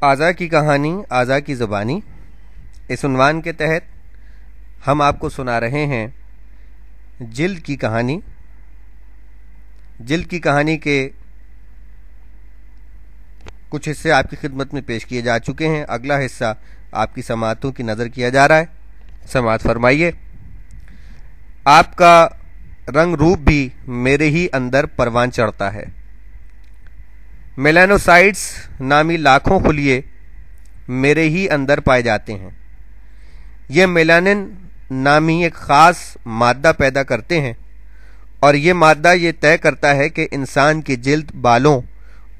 आज़ा की कहानी, आज़ा की ज़ुबानी, इस उन्वान के तहत हम आपको सुना रहे हैं जिल्द की कहानी। जिल्द की कहानी के कुछ हिस्से आपकी खिदमत में पेश किए जा चुके हैं। अगला हिस्सा आपकी समाअतों की नज़र किया जा रहा है। समाअत फरमाइए। आपका रंग रूप भी मेरे ही अंदर परवान चढ़ता है। मेलानोसाइट्स नामी लाखों खुलिये मेरे ही अंदर पाए जाते हैं। ये मेलानिन नामी एक ख़ास मादा पैदा करते हैं और ये मादा ये तय करता है कि इंसान की जिल्द, बालों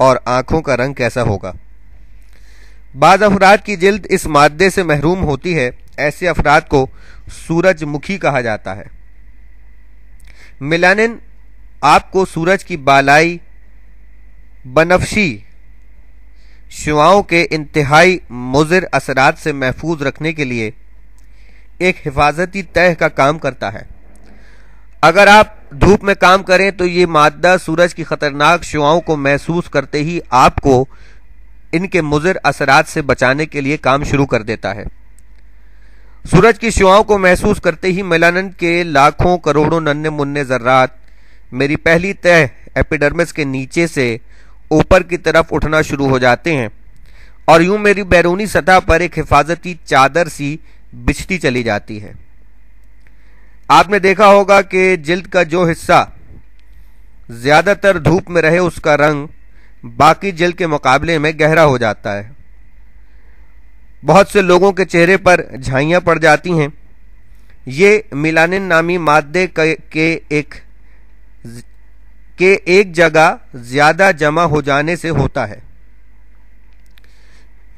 और आँखों का रंग कैसा होगा। बाज़ अफराद की जिल्द इस मादे से महरूम होती है। ऐसे अफराद को सूरजमुखी कहा जाता है। मेलानिन आपको सूरज की बालाई बनफशी शुआओं के इंतहाई मुज़िर असरात से महफूज रखने के लिए एक हिफाजती तह का काम करता है। अगर आप धूप में काम करें तो ये मादा सूरज की खतरनाक शुआओं को महसूस करते ही आपको इनके मुज़िर असरात से बचाने के लिए काम शुरू कर देता है। सूरज की शुआओं को महसूस करते ही मेलानिन के लाखों करोड़ों नन्हे मुन्ने ज़र्रात मेरी पहली तह एपिडर्मिस के नीचे से ऊपर की तरफ उठना शुरू हो जाते हैं और यूं मेरी बैरूनी सतह पर एक हिफाजती चादर सी बिछती चली जाती है। आपने देखा होगा कि जिल्द का जो हिस्सा ज्यादातर धूप में रहे उसका रंग बाकी जिल्द के मुकाबले में गहरा हो जाता है। बहुत से लोगों के चेहरे पर झाइयां पड़ जाती हैं। ये मेलानिन नामी मादे के एक जगह ज्यादा जमा हो जाने से होता है।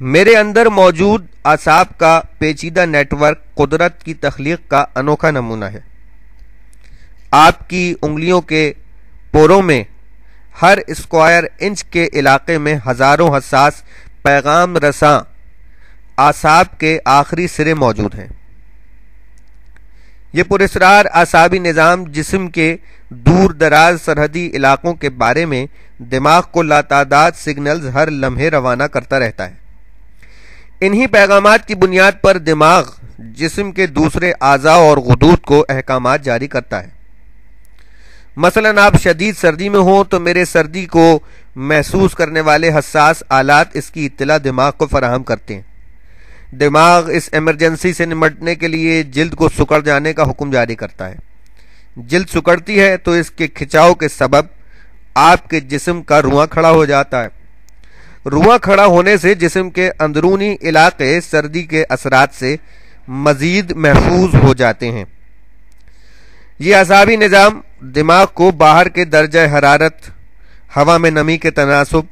मेरे अंदर मौजूद आसाब का पेचीदा नेटवर्क कुदरत की तख्लीक का अनोखा नमूना है। आपकी उंगलियों के पोरों में हर स्क्वायर इंच के इलाके में हजारों हसास पैगाम रसां आसाब के आखिरी सिरे मौजूद हैं। ये पुरस्रार आसाबी निज़ाम जिस्म के दूर दराज सरहदी इलाकों के बारे में दिमाग को लातादाद सिग्नल्स हर लम्हे रवाना करता रहता है। इन्हीं पैगामात की बुनियाद पर दिमाग जिस्म के दूसरे आज़ा और गुदूद को अहकामात जारी करता है। मसलन आप शदीद सर्दी में हो तो मेरे सर्दी को महसूस करने वाले हसास आलात इसकी इत्तला दिमाग को फराहम करते हैं। दिमाग इस इमरजेंसी से निपटने के लिए जिल्द को सुकड़ जाने का हुक्म जारी करता है। जिल्द सुकड़ती है तो इसके खिंचाव के सबब आपके जिस्म का रुआं खड़ा हो जाता है। रुआं खड़ा होने से जिस्म के अंदरूनी इलाके सर्दी के असरात से मजीद महफूज हो जाते हैं। ये असाबी निज़ाम दिमाग को बाहर के दर्जा हरारत, हवा में नमी के तनासुब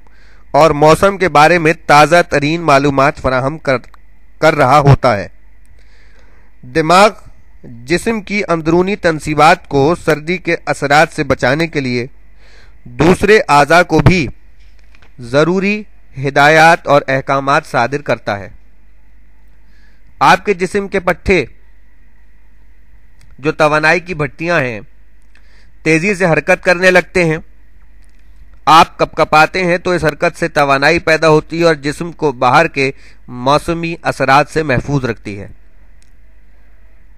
और मौसम के बारे में ताज़ा तरीन मालूमात फराहम कर रहा होता है। दिमाग जिस्म की अंदरूनी तनसीबात को सर्दी के असरात से बचाने के लिए दूसरे आज़ा को भी ज़रूरी हिदायत और अहकामात सादिर करता है। आपके जिस्म के पट्टे जो तवानाई की भट्टियां हैं तेजी से हरकत करने लगते हैं। आप कपकपाते हैं तो इस हरकत से तवानाई पैदा होती है और जिस्म को बाहर के मौसमी असरात से महफूज रखती है।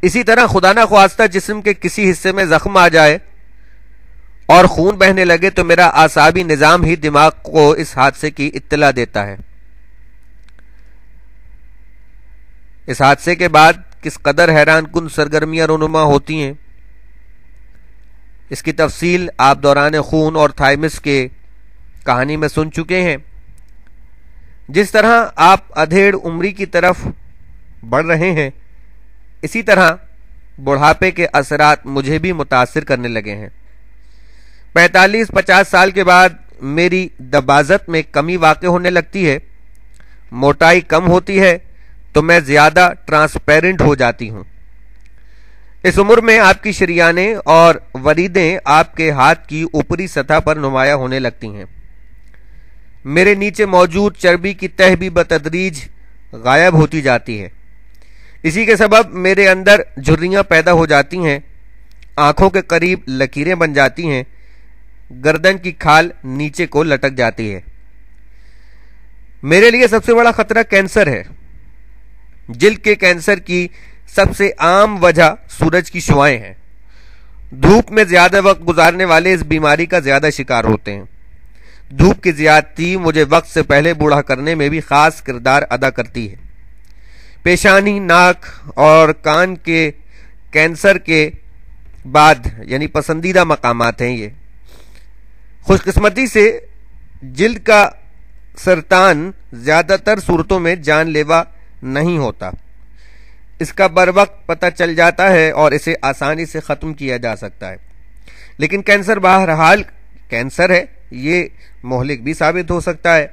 इसी तरह खुदा ना ख्वास्ता जिस्म के किसी हिस्से में जख्म आ जाए और खून बहने लगे तो मेरा आसाबी निज़ाम ही दिमाग को इस हादसे की इत्तला देता है। इस हादसे के बाद किस कदर हैरान कुन सरगर्मियां रोनुमा होती हैं, इसकी तफसील आप दौरान खून और थाइमिस के कहानी में सुन चुके हैं। जिस तरह आप अधेड़ उम्री की तरफ बढ़ रहे हैं, इसी तरह बुढ़ापे के असरात मुझे भी मुतासिर करने लगे हैं। 45-50 साल के बाद मेरी दबाजत में कमी वाक़ होने लगती है। मोटाई कम होती है तो मैं ज़्यादा ट्रांसपेरेंट हो जाती हूँ। इस उम्र में आपकी शरियानें और वरीदें आपके हाथ की ऊपरी सतह पर नुमाया होने लगती हैं। मेरे नीचे मौजूद चर्बी की तह भी बतदरीज गायब होती जाती है। इसी के सबब मेरे अंदर झुर्रियां पैदा हो जाती हैं, आंखों के करीब लकीरें बन जाती हैं, गर्दन की खाल नीचे को लटक जाती है। मेरे लिए सबसे बड़ा खतरा कैंसर है। जिल्द के कैंसर की सबसे आम वजह सूरज की शुआएं हैं। धूप में ज्यादा वक्त गुजारने वाले इस बीमारी का ज्यादा शिकार होते हैं। धूप की ज्यादती मुझे वक्त से पहले बूढ़ा करने में भी खास किरदार अदा करती है। पेशानी, नाक और कान के कैंसर के बाद यानी पसंदीदा मकामात हैं ये। खुशकिस्मती से जिल्द का सरतान ज्यादातर सूरतों में जानलेवा नहीं होता। इसका बर वक्त पता चल जाता है और इसे आसानी से ख़त्म किया जा सकता है। लेकिन कैंसर बहरहाल कैंसर है, ये मोहलिक भी साबित हो सकता है।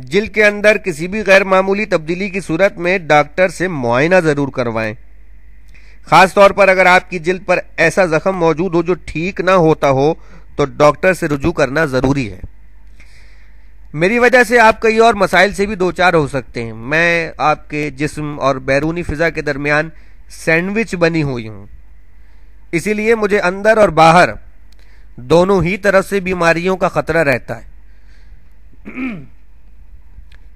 जिल्द के अंदर किसी भी गैर मामूली तब्दीली की सूरत में डॉक्टर से मुआयना ज़रूर करवाएं। ख़ास तौर पर अगर आपकी जिल्द पर ऐसा ज़ख्म मौजूद हो जो ठीक ना होता हो तो डॉक्टर से रुजू करना ज़रूरी है। मेरी वजह से आप कई और मसाइल से भी दो चार हो सकते हैं। मैं आपके जिस्म और बैरूनी फिजा के दरमियान सैंडविच बनी हुई हूँ, इसीलिए मुझे अंदर और बाहर दोनों ही तरफ से बीमारियों का खतरा रहता है।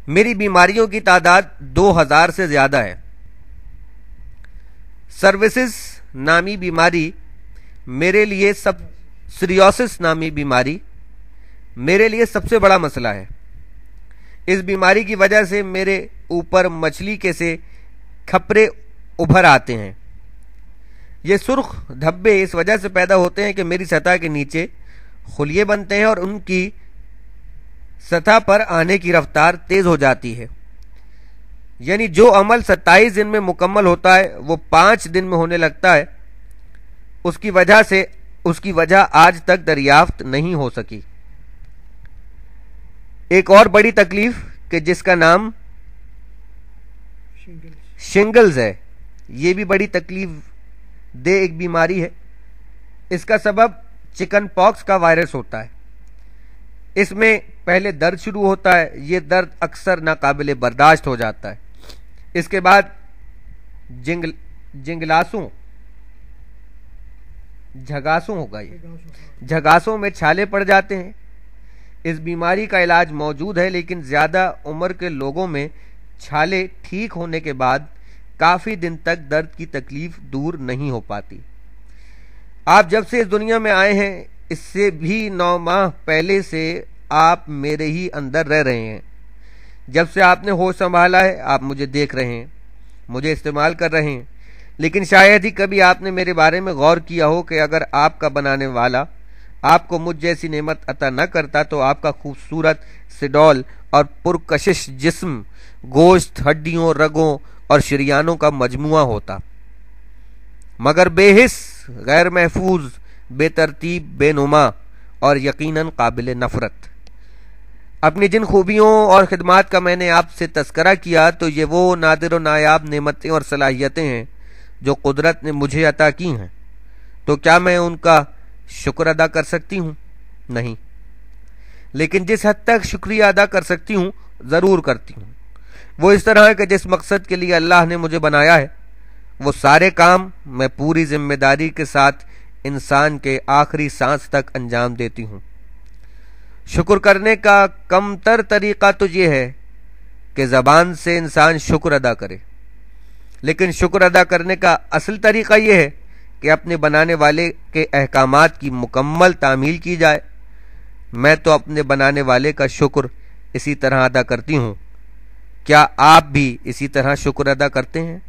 मेरी बीमारियों की तादाद 2000 से ज्यादा है। सर्विसिस नामी बीमारी मेरे लिए सीरियोसिस नामी बीमारी मेरे लिए सबसे बड़ा मसला है। इस बीमारी की वजह से मेरे ऊपर मछली के से खपरे उभर आते हैं। ये सुर्ख धब्बे इस वजह से पैदा होते हैं कि मेरी सतह के नीचे खुलिये बनते हैं और उनकी सतह पर आने की रफ्तार तेज हो जाती है। यानी जो अमल 27 दिन में मुकम्मल होता है वो 5 दिन में होने लगता है। उसकी वजह आज तक दरियाफ्त नहीं हो सकी। एक और बड़ी तकलीफ कि जिसका नाम शिंगल्स है, ये भी बड़ी तकलीफ दे एक बीमारी है। इसका सबब चिकन पॉक्स का वायरस होता है। इसमें पहले दर्द शुरू होता है, ये दर्द अक्सर नाकाबिले बर्दाश्त हो जाता है। इसके बाद झगासों में छाले पड़ जाते हैं। इस बीमारी का इलाज मौजूद है, लेकिन ज्यादा उम्र के लोगों में छाले ठीक होने के बाद काफी दिन तक दर्द की तकलीफ दूर नहीं हो पाती। आप जब से इस दुनिया में आए हैं, इससे भी 9 माह पहले से आप मेरे ही अंदर रह रहे हैं। जब से आपने होश संभाला है, आप मुझे देख रहे हैं, मुझे इस्तेमाल कर रहे हैं। लेकिन शायद ही कभी आपने मेरे बारे में गौर किया हो कि अगर आपका बनाने वाला आपको मुझ जैसी नेमत अता न करता तो आपका खूबसूरत सिडौल और पुरकशिश जिस्म गोश्त, हड्डियों, रगों और शरियानों का मजमुआ होता, मगर बेहिस, गैर महफूज, बेतरतीब, बेनुमा और यकीनन काबिल नफरत। अपनी जिन खूबियों और खिदमात का मैंने आपसे तस्करा किया तो ये वो नादिर और नायाब नेमतें और सलाहियतें हैं जो कुदरत ने मुझे अता की हैं। तो क्या मैं उनका शुक्र अदा कर सकती हूँ? नहीं, लेकिन जिस हद तक शुक्रिया अदा कर सकती हूँ ज़रूर करती हूँ। वो इस तरह है कि जिस मकसद के लिए अल्लाह ने मुझे बनाया है वो सारे काम मैं पूरी जिम्मेदारी के साथ इंसान के आखिरी सांस तक अंजाम देती हूँ। शुक्र करने का कमतर तरीका तो ये है कि ज़बान से इंसान शुक्र अदा करे, लेकिन शुक्र अदा करने का असल तरीका ये है कि अपने बनाने वाले के अहकामात की मुकम्मल तामील की जाए। मैं तो अपने बनाने वाले का शुक्र इसी तरह अदा करती हूँ। क्या आप भी इसी तरह शुक्र अदा करते हैं?